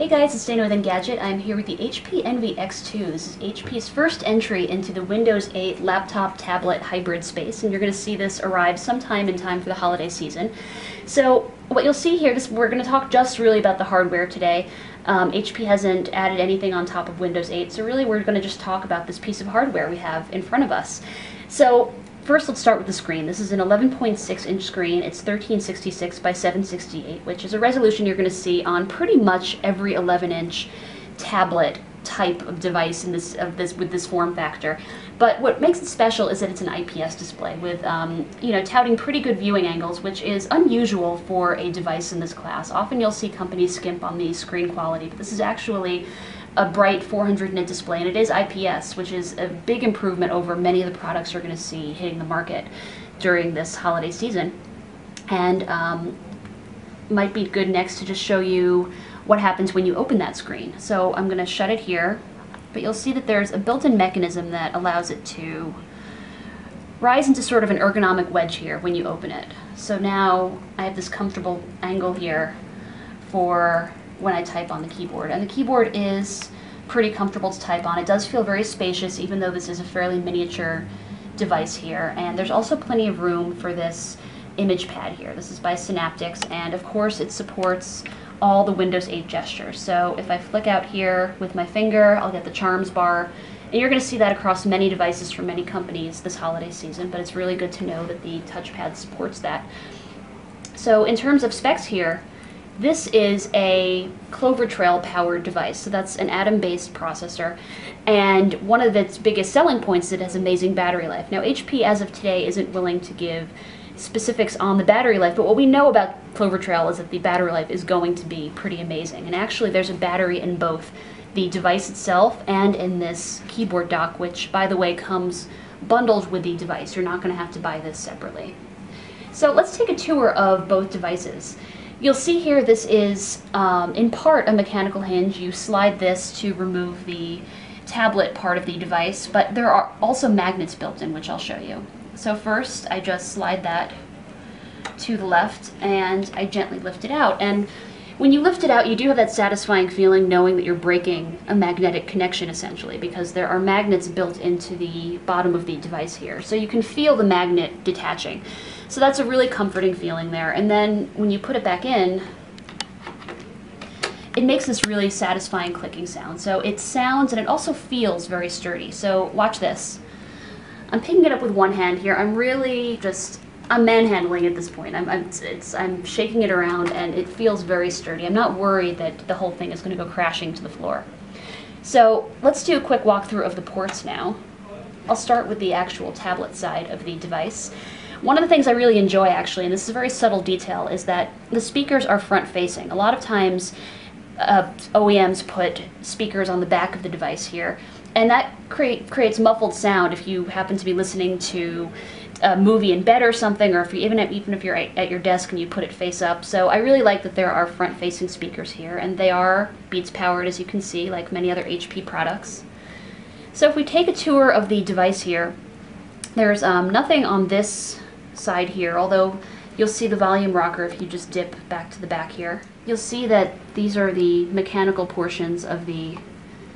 Hey guys, it's Dana with Engadget. I'm here with the HP Envy X2. This is HP's first entry into the Windows 8 laptop tablet hybrid space, and you're going to see this arrive sometime in time for the holiday season. So what you'll see here, we're going to talk just really about the hardware today. HP hasn't added anything on top of Windows 8, so really we're going to just talk about this piece of hardware we have in front of us. So first, let's start with the screen. This is an 11.6-inch screen. It's 1366 by 768, which is a resolution you're going to see on pretty much every 11-inch tablet type of device with this form factor. But what makes it special is that it's an IPS display with, touting pretty good viewing angles, which is unusual for a device in this class. Often you'll see companies skimp on the screen quality, but this is actually a bright 400 nit display, and it is IPS, which is a big improvement over many of the products you're going to see hitting the market during this holiday season. And might be good next to just show you what happens when you open that screen. So I'm going to shut it here, but you'll see that there's a built-in mechanism that allows it to rise into sort of an ergonomic wedge here when you open it. So now I have this comfortable angle here for when I type on the keyboard, and the keyboard is pretty comfortable to type on. It does feel very spacious, even though this is a fairly miniature device here, and there's also plenty of room for this image pad here. This is by Synaptics, and of course it supports all the Windows 8 gestures. So if I flick out here with my finger, I'll get the charms bar, and you're going to see that across many devices from many companies this holiday season, but it's really good to know that the touchpad supports that. So in terms of specs here, this is a Clover Trail powered device, so that's an Atom-based processor, and one of its biggest selling points is it has amazing battery life. Now HP as of today isn't willing to give specifics on the battery life, but what we know about Clover Trail is that the battery life is going to be pretty amazing, and actually there's a battery in both the device itself and in this keyboard dock, which by the way comes bundled with the device. You're not going to have to buy this separately. So let's take a tour of both devices. You'll see here this is in part a mechanical hinge. You slide this to remove the tablet part of the device, but there are also magnets built in, which I'll show you. So first I just slide that to the left and I gently lift it out, and when you lift it out you do have that satisfying feeling knowing that you're breaking a magnetic connection essentially, because there are magnets built into the bottom of the device here, so you can feel the magnet detaching. So that's a really comforting feeling there. And then when you put it back in, it makes this really satisfying clicking sound. So it sounds and it also feels very sturdy. So watch this. I'm picking it up with one hand here. I'm really I'm manhandling at this point. I'm shaking it around and it feels very sturdy. I'm not worried that the whole thing is going to go crashing to the floor. So let's do a quick walkthrough of the ports now. I'll start with the actual tablet side of the device. One of the things I really enjoy actually, and this is a very subtle detail, is that the speakers are front-facing. A lot of times OEMs put speakers on the back of the device here, and that creates muffled sound if you happen to be listening to a movie in bed or something, or even if you're at your desk and you put it face up. So I really like that there are front-facing speakers here, and they are Beats powered, as you can see, like many other HP products. So if we take a tour of the device here, there's nothing on this side here, although you'll see the volume rocker if you just dip back to the back here. You'll see that these are the mechanical portions of the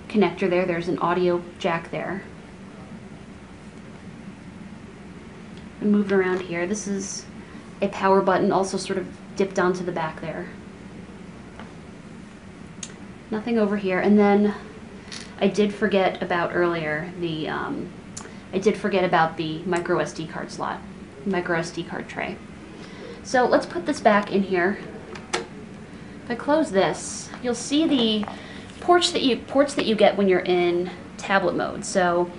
connector there. There's an audio jack there. And moved around here. This is a power button, also sort of dipped onto the back there. Nothing over here. And then I did forget about earlier the micro SD card slot. Micro SD card tray. So let's put this back in here. If I close this, you'll see the ports that you get when you're in tablet mode. So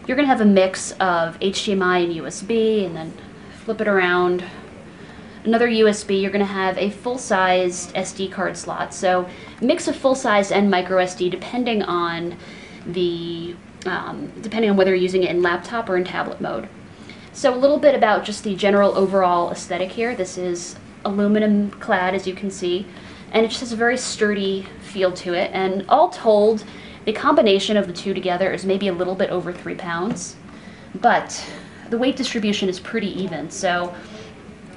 you're going to have a mix of HDMI and USB, and then flip it around. Another USB, you're going to have a full-sized SD card slot. So mix of full-size and micro SD depending on whether you're using it in laptop or in tablet mode. So a little bit about just the general overall aesthetic here. This is aluminum clad, as you can see, and it just has a very sturdy feel to it, and all told the combination of the two together is maybe a little bit over 3 pounds, but the weight distribution is pretty even. So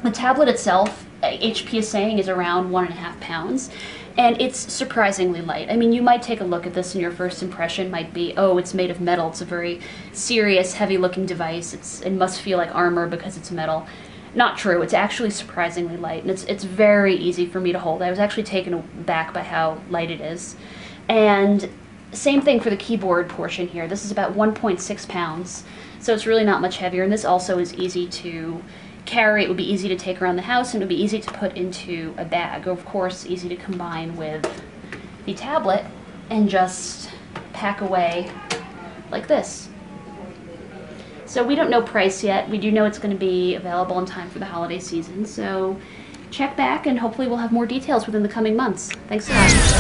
the tablet itself HP is saying is around 1.5 pounds. And it's surprisingly light. I mean, you might take a look at this and your first impression might be, oh, it's made of metal. It's a very serious, heavy-looking device. It must feel like armor because it's metal. Not true. It's actually surprisingly light, and it's very easy for me to hold. I was actually taken aback by how light it is. And same thing for the keyboard portion here. This is about 1.6 pounds, so it's really not much heavier, and this also is easy to carry. It would be easy to take around the house, and it would be easy to put into a bag. Of course, easy to combine with the tablet and just pack away like this. So we don't know price yet. We do know it's going to be available in time for the holiday season, so check back and hopefully we'll have more details within the coming months. Thanks a lot.